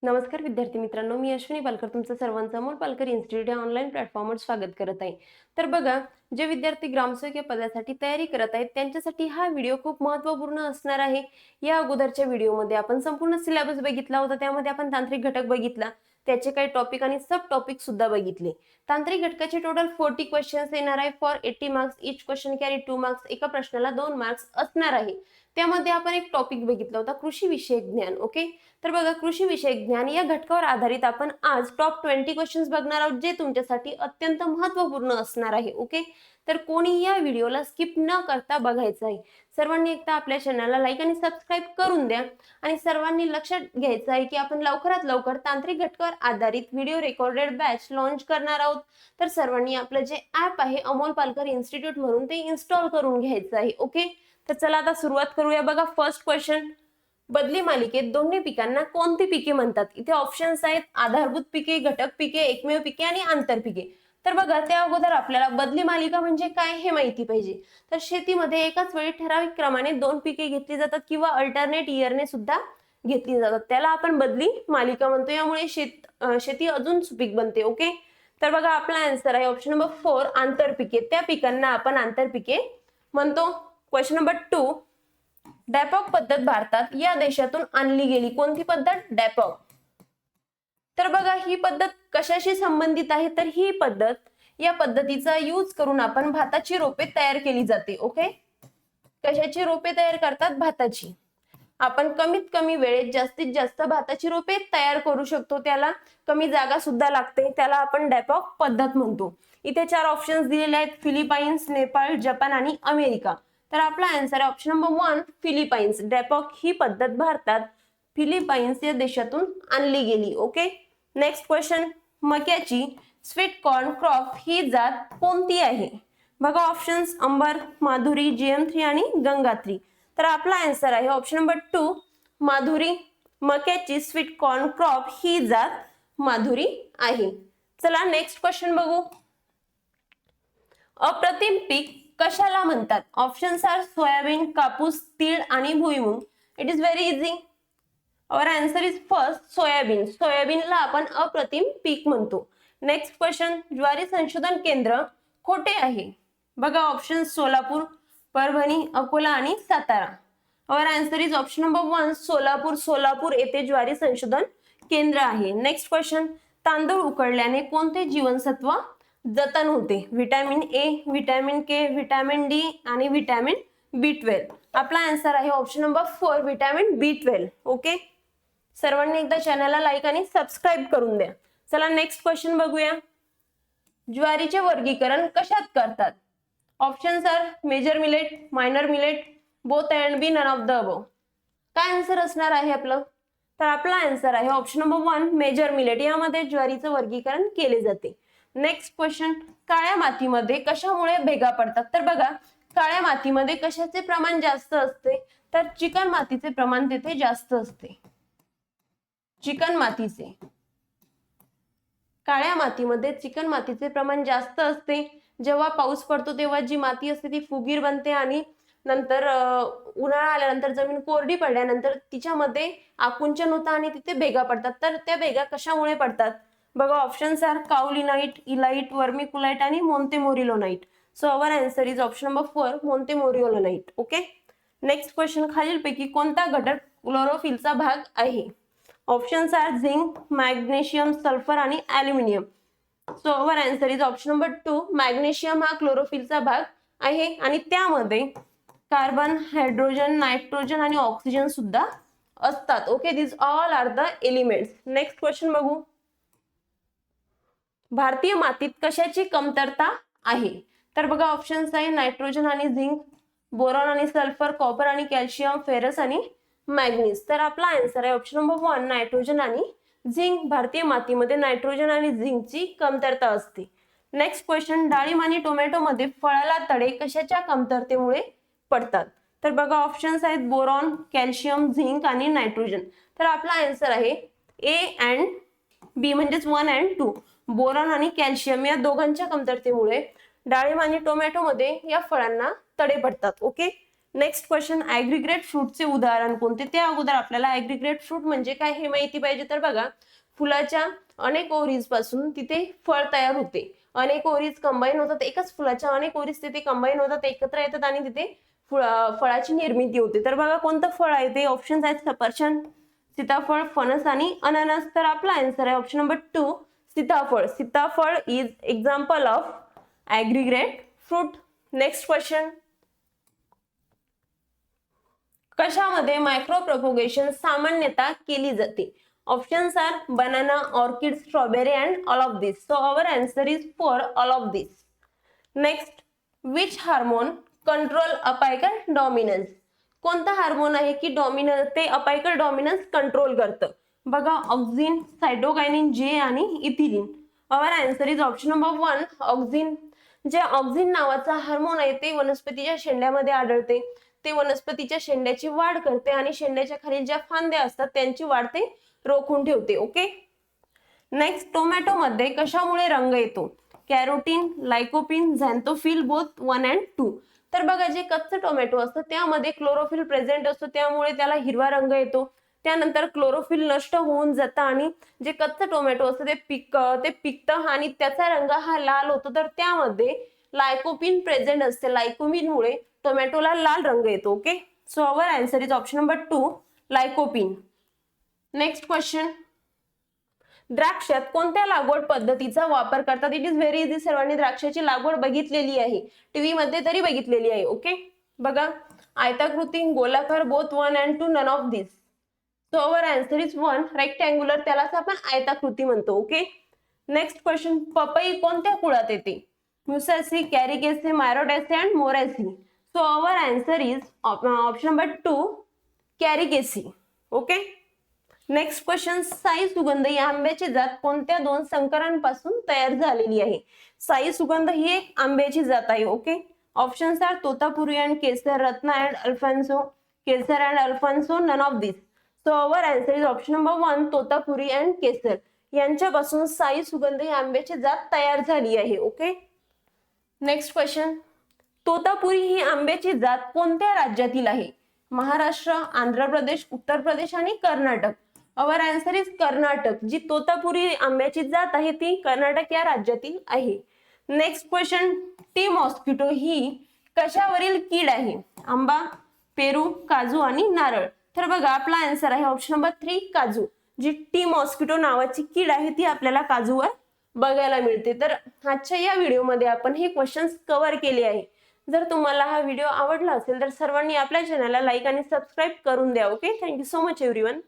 नमस्कार विद्यार्थी मित्रांनो, मी अश्विनी पालकर तुमचं सर्वांचं अमोल पालकर इन्स्टिट्यूट या ऑनलाईन प्लॅटफॉर्मवर स्वागत करत आहे. तर बघा, जे विद्यार्थी ग्रामसेवक या पदासाठी तयारी करत आहेत त्यांच्यासाठी हा व्हिडिओ खूप महत्त्वपूर्ण असणार आहे. या अगोदरच्या व्हिडिओमध्ये आपण संपूर्ण सिलेबस बघितला होता, त्यामध्ये आपण तांत्रिक घटक बघितला, त्याचे काही टॉपिक आणि सब टॉपिक सुद्धा बघितले. तांत्रिक घटकाचे टोटल 40 क्वेश्चन्स येणार आहे for 80 marks. Each question carry 2 marks. एका प्रश्नाला 2 मार्क्स असणार आहे. त्यामध्ये आपण एक टॉपिक बघितला होता, कृषी विषयक ज्ञान. ओके, तर बघा, कृषी विषयक ज्ञान या घटकावर आधारित आपण आज टॉप 20 क्वेश्चन्स बघणार आहोत, जे तुमच्यासाठी अत्यंत महत्त्वपूर्ण असणार आहे. ओके, तर कोणी या व्हिडिओला स्किप न करता बघायचं आहे. सर्वांनी एकदा आपल्या चॅनलला लाईक आणि सबस्क्राईब करून द्या. आणि सर्वांनी लक्षात घ्यायचं आहे की आपण लवकरात लवकर तांत्रिक घटकावर आधारित व्हिडिओ रेकॉर्डेड बॅच लॉन्च करणार आहोत. तर सर्वांनी आपलं जे ऍप आहे अमोल पालकर इन्स्टिट्यूट म्हणून ते इन्स्टॉल करून घ्यायचं आहे. ओके, तर चला आता सुरुवात करूया. बघा, फर्स्ट क्वेश्चन, बदली मालिकेत दोन्ही पिकांना कोणती पिके म्हणतात? इथे ऑप्शन्स आहेत: आधारभूत पिके, घटक पिके, एकमेव पिके आणि आंतरपिके. तर बघा, त्या अगोदर आपल्याला बदली मालिका म्हणजे काय हे माहिती पाहिजे. तर शेतीमध्ये एकाच वेळी ठराविक क्रमाने 2 पिके घेतली जातात किंवा अल्टरनेट इयरने सुद्धा घेतली जातात, त्याला आपण बदली मालिका म्हणतो. यामुळे शेती अजून सुपीक बनते. ओके, तर बघा, आपला आन्सर आहे ऑप्शन नंबर 4, आंतरपिके. त्या पिकांना आपण आंतरपिके म्हणतो. क्वेश्चन नंबर 2, डॅपॉक पद्धत भारतात या देशातून आणली गेली. कोणती पद्धत? डॅपॉक. तर बघा, ही पद्धत कशाशी संबंधित आहे? तर ही पद्धत, या पद्धतीचा यूज करून आपण भाताची रोपे तयार केली जाते. ओके, कशाची रोपे तयार करतात? भाताची. आपण कमीत कमी वेळेत जास्तीत जास्त भाताची रोपे तयार करू शकतो. त्याला कमी जागा सुद्धा लागते, त्याला आपण डॅपॉक पद्धत म्हणतो. इथे 4 ऑप्शन्स दिलेले आहेत: फिलिपाईन्स, नेपाळ, जपान आणि अमेरिका. तर आपला आन्सर आहे ऑप्शन नंबर 1, फिलिपाईन्स. डॅपॉक ही पद्धत भारतात फिलिपाईन्स या देशातून आणली गेली. ओके, नेक्स्ट क्वेश्चन, मक्याची स्वीट कॉर्न क्रॉप ही जात कोणती आहे? बघा, ऑप्शन्स: अंबर, माधुरी, GM3 आणि गंगात्री. तर आपला आन्सर आहे ऑप्शन नंबर 2, माधुरी. मक्याची स्वीट कॉर्न क्रॉप ही जात माधुरी आहे. चला नेक्स्ट क्वेश्चन बघू. अप्रतिम पीक कशाला म्हणतात? ऑप्शन्स आर सोयाबीन, कापूस, तीळ आणि भुईमूग. It is very easy. Our answer is first, soybean. सोयाबीनला आपण अप्रतिम पीक म्हणतो. नेक्स्ट क्वेश्चन, ज्वारी संशोधन केंद्र कोठे आहे? बघा, ऑप्शन: सोलापूर, परभणी, अकोला आणि Satara. Our answer is option number 1, Solapur. Solapur येथे ज्वारी संशोधन केंद्र आहे. नेक्स्ट क्वेश्चन, तांदूळ उकडल्याने कोणते जीवनसत्व जतन होते? Vitamin A, vitamin K, vitamin D आणि व्हिटॅमिन B12. आपला आन्सर आहे option number 4, vitamin B12. Okay, सर्वांनी एकदा चॅनलला लाईक आणि सबस्क्राईब करून द्या. चला नेक्स्ट क्वेश्चन बघूया. ज्वारीचे वर्गीकरण कशात करतात? Options are major millet, minor millet, both and B, none of the above. काय आन्सर असणार आहे आपलं? तर आपला आन्सर आहे ऑप्शन नंबर 1, मेजर मिलेट. यामध्ये ज्वारीचं वर्गीकरण केले जाते. नेक्स्ट क्वेश्चन, काळ्या मातीमध्ये कशामुळे भेगा पडतात? तर बघा, काळ्या मातीमध्ये कशाचे प्रमाण जास्त असते? तर चिकन मातीचे प्रमाण तिथे जास्त असते. चिकन मातीचे, काळ्या मातीमध्ये चिकन मातीचे प्रमाण जास्त असते. जेव्हा पाऊस पडतो तेव्हा जी माती असते ती फुगीर बनते आणि नंतर उन्हाळा आल्यानंतर जमीन कोरडी पडल्यानंतर तिच्यामध्ये आकुंचन होतं आणि तिथे भेगा पडतात. तर त्या भेगा कशामुळे पडतात? बघा, options are kaolinite, illite, vermiculite आणि montmorillonite. So our answer is option number 4, montmorillonite. Okay, next question, खालीलपैकी कोणता घटक क्लोरोफिलचा भाग आहे? Options are zinc, magnesium, sulphur आणि aluminium. So our answer is option number 2, magnesium हा क्लोरोफिलचा भाग आहे आणि त्यामध्ये कार्बन, हायड्रोजन, नायट्रोजन आणि ऑक्सिजन सुद्धा असतात. Okay, this all are the elements. Next question बघू. भारतीय मातीत कशाची कमतरता आहे? तर बघा, ऑप्शन्स आहे नायट्रोजन आणि झिंक, बोरॉन आणि सल्फर, कॉपर आणि कॅल्शियम, फेरस आणि मॅग्नीज. तर आपला आन्सर आहे ऑप्शन नंबर 1, नायट्रोजन आणि झिंक. भारतीय मातीमध्ये नायट्रोजन आणि झिंकची कमतरता असते. नेक्स्ट क्वेश्चन, डाळिंब आणि टोमॅटो मध्ये फळाला तडे कशाच्या कमतरतेमुळे पडतात? तर बघा, ऑप्शन्स आहेत बोरॉन, कॅल्शियम, झिंक आणि नायट्रोजन. तर आपला आन्सर आहे A अँड B, म्हणजेच 1 अँड 2. बोरॉन आणि कॅल्शियम या दोघांच्या कमतरतेमुळे डाळिंब आणि टोमॅटो मध्ये या फळांना तडे पडतात. ओके, नेक्स्ट क्वेश्चन, ऍग्रीग्रेट फ्रूटचे उदाहरण कोणते? त्या अगोदर आपल्याला ऍग्रीग्रेट फ्रूट म्हणजे काय हे माहिती पाहिजे. तर बघा, फुलाच्या अनेक ओरीज पासून तिथे फळ तयार होते. अनेक ओरीज कंबाईन होतात, एकाच फुलाच्या अनेक ओरीज तिथे कंबाईन होतात, एकत्र येतात आणि तिथे फळाची निर्मिती होते. तर बघा कोणतं फळ आहे ते? ऑप्शन आहेत सफरचंद, सीताफळ, फणस आणि अननस. तर आपला आन्सर आहे option number 2 sitaphal. Sitaphal is example of aggregate fruit. Next question, कशामध्ये मायक्रो प्रोपोगेशन सामान्यतः केली जाते? Options are banana, orchid, strawberry and all of this. So our answer is for all of this. Next, which hormone control apical dominance? कोणता hormone आहे की dominance ते apical dominance control करतं? बघा, ऑक्झिन, सायटोकायनिन, जे आणि ethylene. Our answer is option number 1 auxin. जे auxin नावाचा हार्मोन आहे ते वनस्पतीच्या शेंड्यामध्ये आढळते. ते वनस्पतीच्या शेंड्याची वाढ करते आणि शेंड्याच्या खाली ज्या फांद्या असतात त्यांची वाढ ते रोखून ठेवते. ओके. नेक्स्ट, टोमॅटो मध्ये कशामुळे रंग येतो? Carotene, lycopene, xanthophyll, both 1 and 2. तर बघा, जे कच्चं टोमॅटो असतं त्यामध्ये क्लोरोफिल प्रेझेंट असतो, त्यामुळे त्याला हिरवा रंग येतो. त्यानंतर क्लोरोफिल नष्ट होऊन जातं आणि जे कच्चं टोमॅटो असतं ते पिकतं आणि त्याचा रंग हा लाल होतो. तर त्यामध्ये लायकोपिन प्रेझेंट असते. लायकोपिनमुळे टोमॅटोला लाल रंग येतो. Okay. So our answer is option number 2 lycopene. Next question, द्राक्षात कोणत्या लागवड पद्धतीचा वापर करतात? It is very easy. सर्वांनी द्राक्षाची लागवड बघितलेली आहे, टीव्ही मध्ये तरी बघितलेली आहे. ओके. बघा, आयताकृती, गोलाकार, both 1 and 2, none of this. So our answer is 1 rectangular. त्यालाच आपण आयताकृती म्हणतो. ओके. नेक्स्ट क्वेश्चन, पपई कोणत्या कुळात येते? Musaceae, Caricaceae, Myrtaceae and Moraceae. So our answer is option number 2 Caricaceae. Okay. Next question, Sai Sugandh या आंब्याची जात कोणत्या 2 संकरांपासून तयार झालेली आहे? साई सुगंध ही एक आंब्याची जात आहे. Okay. Options are Totapuri and Kesar, Ratna and Alphonso, Kesar and Alphonso, none of this. So our answer is option number 1 Totapuri and Kesar. यांच्यापासून साई सुगंध ही आंब्याची जात तयार झाली आहे. ओके. नेक्स्ट क्वेश्चन, तोतापुरी ही आंब्याची जात कोणत्या राज्यातील आहे? महाराष्ट्र, आंध्र प्रदेश, उत्तर प्रदेश आणि Karnataka. Our answer is Karnataka. जी तोतापुरी आंब्याची जात आहे ती कर्नाटक या राज्यातील आहे. नेक्स्ट क्वेश्चन, टी मॉस्किटो ही कशावरील कीड आहे? आंबा, पेरू, काजू आणि नारळ. तर बघा, आपला आन्सर आहे ऑप्शन नंबर 3 काजू. जी टी मॉस्किटो नावाची कीड आहे ती आपल्याला काजूवर बघायला मिळते. तर आजच्या या व्हिडिओमध्ये आपण हे क्वेश्चन्स कव्हर केले आहे. जर तुम्हाला हा व्हिडिओ आवडला असेल तर सर्वांनी आपल्या चॅनलला लाईक आणि सबस्क्राईब करून द्या. Okay. Thank you so much everyone.